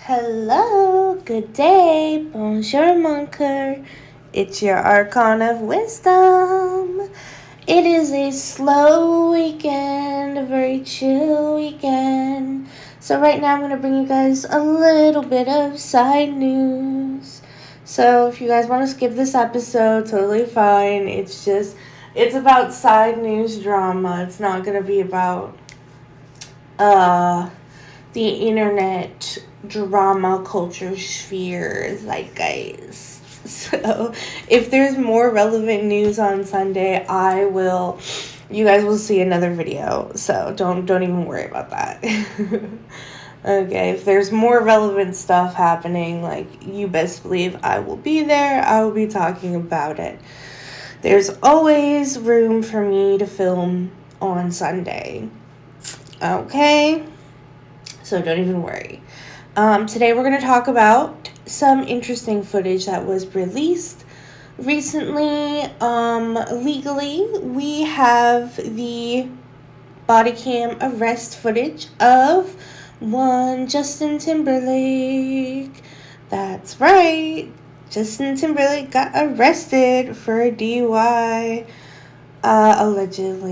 Hello, good day, bonjour mon coeur. It's your Archon of Wisdom. It is a slow weekend, a very chill weekend. So right now I'm going to bring you guys a little bit of side news. So if you guys want to skip this episode, totally fine. It's about side news drama. It's not going to be about, the internet drama culture sphere zeitgeist. So if there's more relevant news on Sunday, you guys will see another video. So don't even worry about that. Okay, if there's more relevant stuff happening, like, you best believe I will be there. I will be talking about it. There's always room for me to film on Sunday. Okay? So don't even worry. Today we're going to talk about some interesting footage that was released recently. Legally, we have the body cam arrest footage of one Justin Timberlake. That's right. Justin Timberlake got arrested for a DUI, allegedly,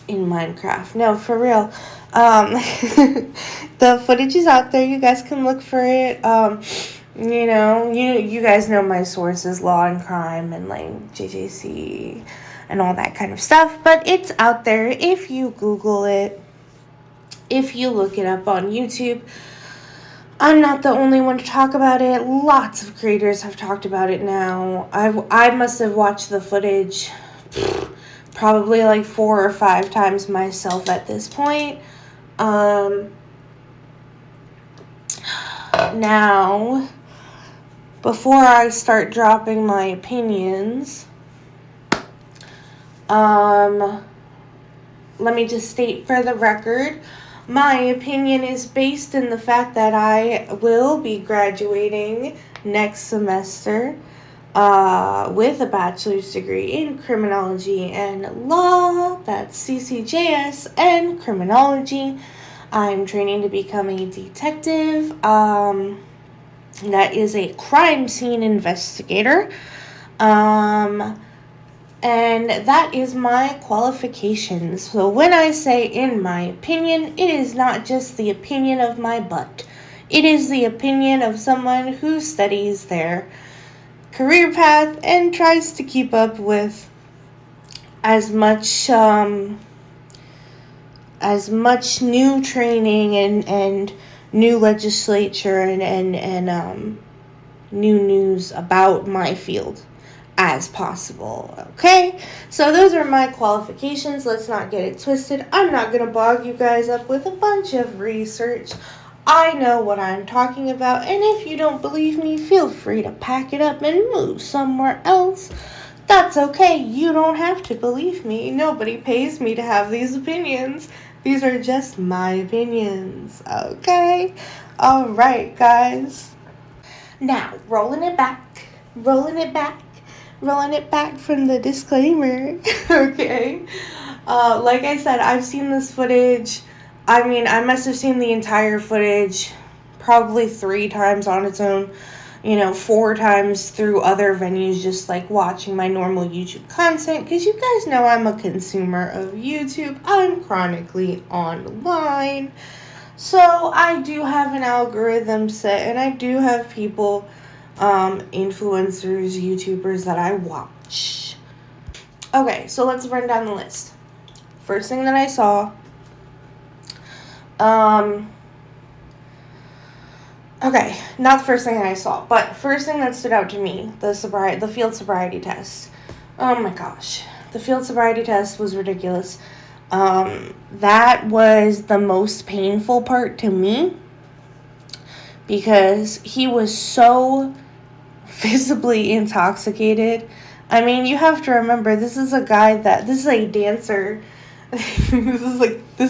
in Minecraft. No, for real. The footage is out there. You guys can look for it. You guys know my sources, Law and Crime and like JJC and all that kind of stuff. But it's out there if you Google it, if you look it up on YouTube. I'm not the only one to talk about it. Lots of creators have talked about it now. I must have watched the footage probably like 4 or 5 times myself at this point. Now, before I start dropping my opinions, let me just state for the record, my opinion is based in the fact that I will be graduating next semester with a bachelor's degree in criminology and law. That's CCJS and criminology. I'm training to become a detective. That is a crime scene investigator. And that is my qualifications. So when I say in my opinion, it is not just the opinion of my butt. It is the opinion of someone who studies their career path and tries to keep up with as much new training and new legislature and new news about my field as possible. Okay, so those are my qualifications. Let's not get it twisted. I'm not gonna bog you guys up with a bunch of research. I know what I'm talking about, and if you don't believe me, feel free to pack it up and move somewhere else. That's okay. You don't have to believe me. Nobody pays me to have these opinions. These are just my opinions. Okay? Alright, guys. Now, rolling it back from the disclaimer. Okay? Like I said, I've seen this footage. I mean, I must have seen the entire footage probably 3 times on its own. 4 times through other venues, just like watching my normal YouTube content, because you guys know I'm a consumer of YouTube. I'm chronically online. So I do have an algorithm set, and I do have people, influencers, YouTubers that I watch. Okay, so let's run down the list. First thing that I saw, okay, not the first thing I saw, but first thing that stood out to me, the field sobriety test. Oh my gosh, the field sobriety test was ridiculous. That was the most painful part to me, because he was so visibly intoxicated. I mean, you have to remember, this is a dancer. This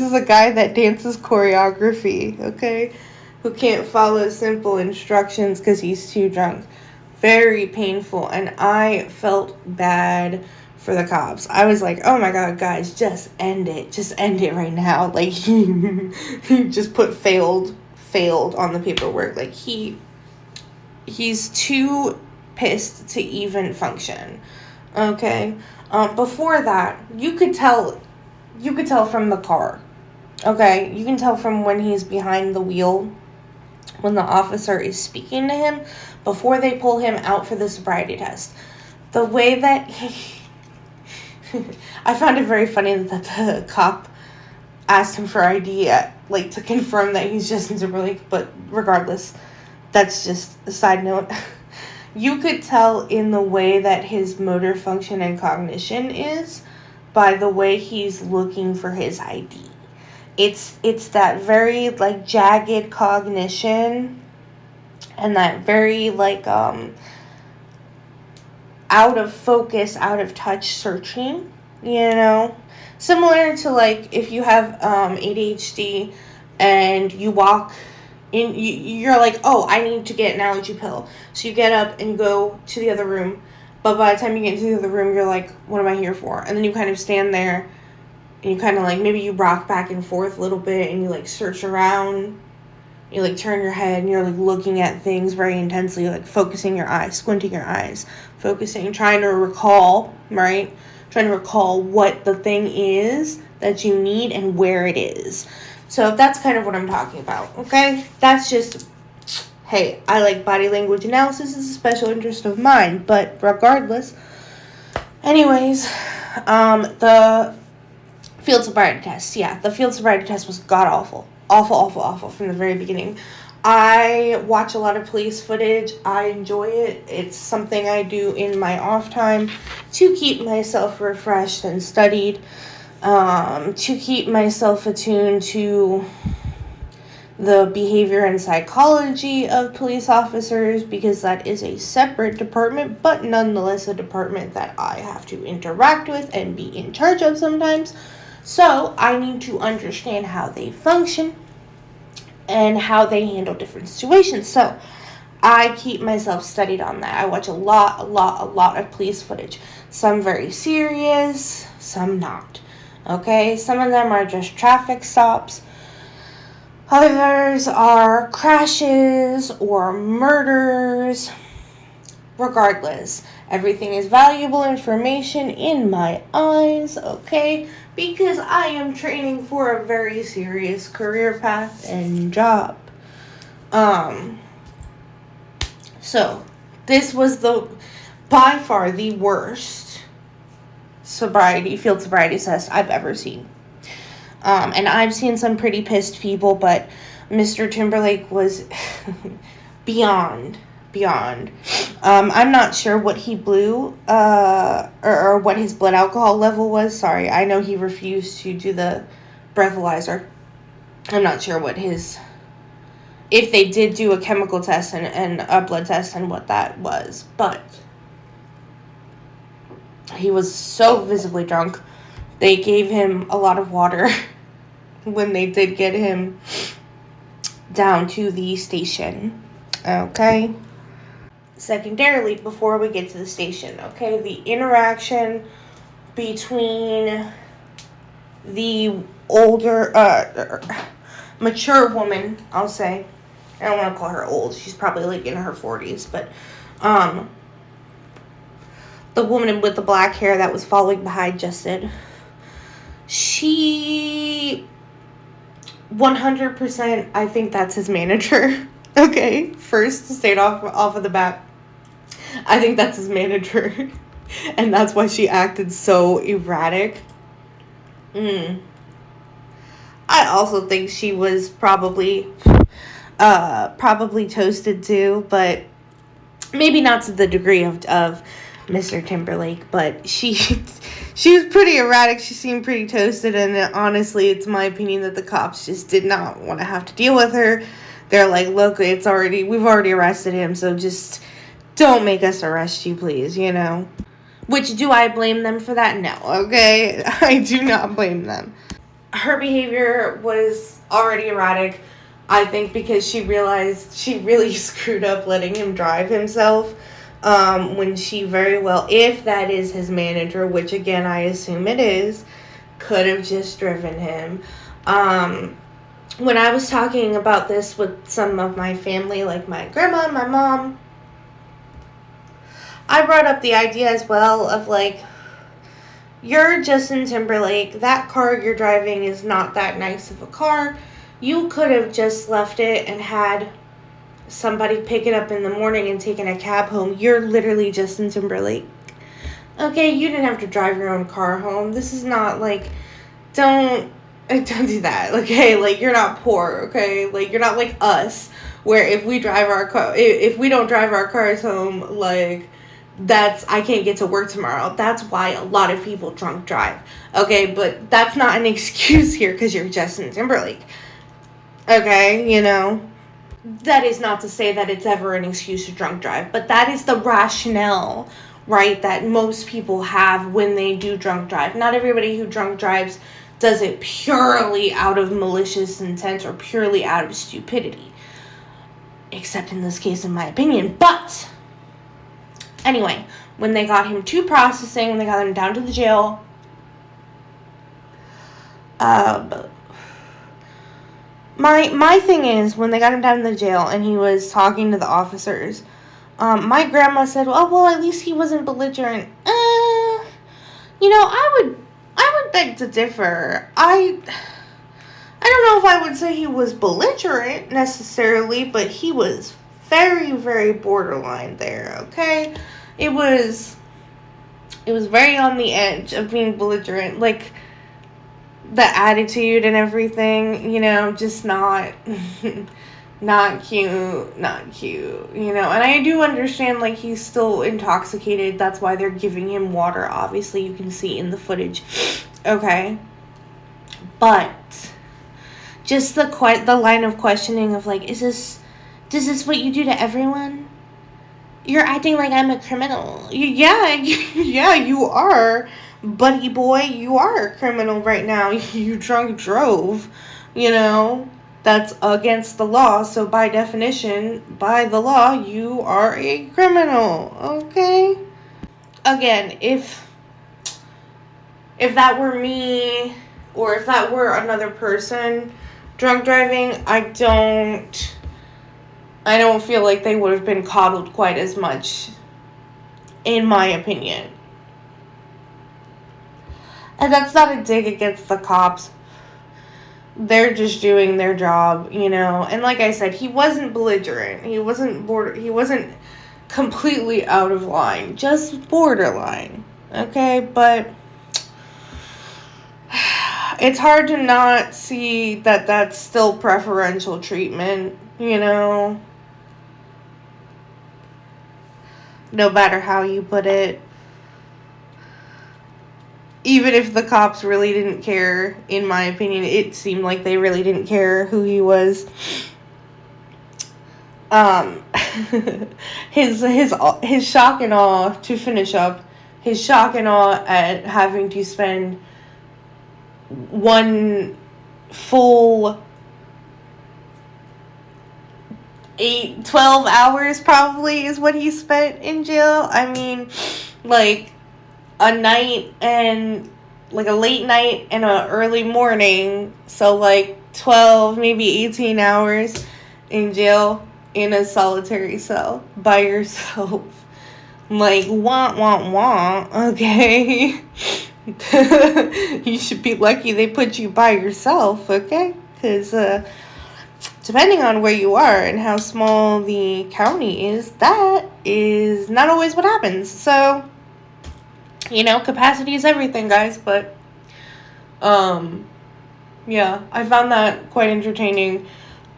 is a guy that dances choreography, okay? Who can't follow simple instructions because he's too drunk. Very painful, and I felt bad for the cops. I was like, oh my god, guys, just end it right now. Like, he just put failed failed on the paperwork. Like, he's too pissed to even function. Okay? Before that, you could tell from the car. Okay? You can tell from when he's behind the wheel, when the officer is speaking to him, before they pull him out for the sobriety test. The way that I found it very funny that the cop asked him for ID, like, to confirm that he's Justin Timberlake, but regardless, that's just a side note. You could tell in the way that his motor function and cognition is by the way he's looking for his ID. It's that very, like, jagged cognition and that very, like, out of focus, out of touch searching, you know? Similar to, like, if you have ADHD and you walk in, you're like, oh, I need to get an allergy pill. So you get up and go to the other room. But by the time you get into the other room, you're like, what am I here for? And then you kind of stand there and you kind of, like, maybe you rock back and forth a little bit and you, like, search around. You, like, turn your head and you're, like, looking at things very intensely, like, focusing your eyes, squinting your eyes, focusing, trying to recall, right? Trying to recall what the thing is that you need and where it is. So that's kind of what I'm talking about, okay? That's just, hey, I like body language analysis. It's a special interest of mine, but regardless. Anyways, the field sobriety test. Yeah, the field sobriety test was god-awful. Awful from the very beginning. I watch a lot of police footage. I enjoy it. It's something I do in my off time to keep myself refreshed and studied, to keep myself attuned to the behavior and psychology of police officers, because that is a separate department, but nonetheless a department that I have to interact with and be in charge of sometimes. So I need to understand how they function and how they handle different situations. So I keep myself studied on that. I watch a lot of police footage. Some very serious, some not. Okay? Some of them are just traffic stops. Others are crashes or murders. Regardless, everything is valuable information in my eyes, okay? Because I am training for a very serious career path and job. So, this was by far the worst field sobriety test I've ever seen. And I've seen some pretty pissed people, but Mr. Timberlake was beyond. I'm not sure what he blew, or what his blood alcohol level was. Sorry, I know he refused to do the breathalyzer. I'm not sure if they did do a chemical test and a blood test and what that was, but he was so visibly drunk. They gave him a lot of water when they did get him down to the station, okay? Secondarily, before we get to the station, okay, the interaction between the older, mature woman, I'll say, I don't want to call her old, she's probably like in her 40s, but, the woman with the black hair that was following behind Justin, she 100%, I think that's his manager, okay, first, to state off of the bat, I think that's his manager, and that's why she acted so erratic. I also think she was probably toasted too, but maybe not to the degree of Mr. Timberlake, but she was pretty erratic. She seemed pretty toasted, and honestly, it's my opinion that the cops just did not want to have to deal with her. They're like, look, we've already arrested him, so just don't make us arrest you, please, you know. Which, do I blame them for that? No, okay? I do not blame them. Her behavior was already erratic, I think, because she realized she really screwed up letting him drive himself, when she very well, if that is his manager, which again I assume it is, could have just driven him. when I was talking about this with some of my family, like my grandma and my mom, I brought up the idea as well of like, you're Justin Timberlake. That car you're driving is not that nice of a car. You could have just left it and had somebody pick it up in the morning and taken a cab home. You're literally Justin Timberlake. Okay, you didn't have to drive your own car home. This is not like, don't do that. Okay, like, you're not poor. Okay, like, you're not like us, where if we don't drive our cars home, like, I can't get to work tomorrow. That's why a lot of people drunk drive. Okay, but that's not an excuse here because you're Justin Timberlake. Okay, that is not to say that it's ever an excuse to drunk drive, but that is the rationale, right, that most people have when they do drunk drive. Not everybody who drunk drives does it purely out of malicious intent or purely out of stupidity. Except in this case, in my opinion. But anyway, when they got him to processing, when they got him down to the jail, my thing is, when they got him down to the jail and he was talking to the officers, my grandma said, well, at least he wasn't belligerent. I would beg to differ. I don't know if I would say he was belligerent necessarily, but he was very, very borderline there, okay? It was very on the edge of being belligerent. Like, the attitude and everything, just not not cute, and I do understand, like, he's still intoxicated. That's why they're giving him water. Obviously, you can see in the footage, okay? But just the line of questioning of, like, does this what you do to everyone? You're acting like I'm a criminal. Yeah, you are. Buddy boy, you are a criminal right now. You drunk drove, that's against the law. So by definition, by the law, you are a criminal, okay? Again, if that were me, or if that were another person drunk driving, I don't feel like they would have been coddled quite as much, in my opinion. And that's not a dig against the cops. They're just doing their job, And like I said, he wasn't belligerent. He wasn't completely out of line. Just borderline. Okay? But it's hard to not see that that's still preferential treatment, no matter how you put it. Even if the cops really didn't care, in my opinion, it seemed like they really didn't care who he was. His shock and awe, to finish up, his shock and awe at having to spend one full 12 hours probably is what he spent in jail. I mean, like, a night and like a late night and a early morning, so like 12, maybe 18 hours in jail in a solitary cell by yourself. Like, wah, okay? You should be lucky they put you by yourself, okay? Because depending on where you are and how small the county is, that is not always what happens. So, capacity is everything, guys. But yeah, I found that quite entertaining.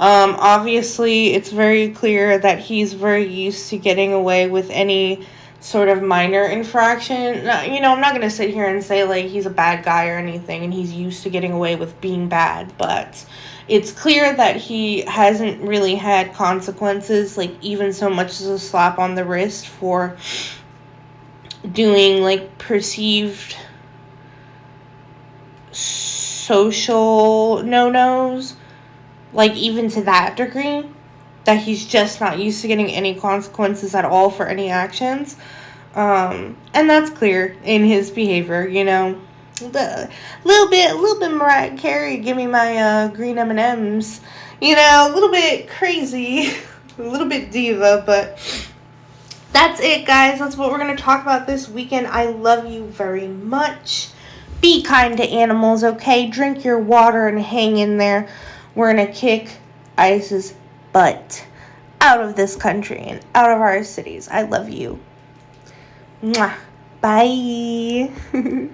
Obviously, it's very clear that he's very used to getting away with any sort of minor infraction. I'm not going to sit here and say, like, he's a bad guy or anything, and he's used to getting away with being bad, but it's clear that he hasn't really had consequences, like, even so much as a slap on the wrist for doing, like, perceived social no-nos, like, even to that degree, that he's just not used to getting any consequences at all for any actions. And that's clear in his behavior, A little bit Mariah Carey, give me my green M&Ms. You know, a little bit crazy, a little bit diva, but that's it, guys. That's what we're going to talk about this weekend. I love you very much. Be kind to animals, okay? Drink your water and hang in there. We're going to kick ICE's butt out of this country and out of our cities. I love you. Mwah. Bye.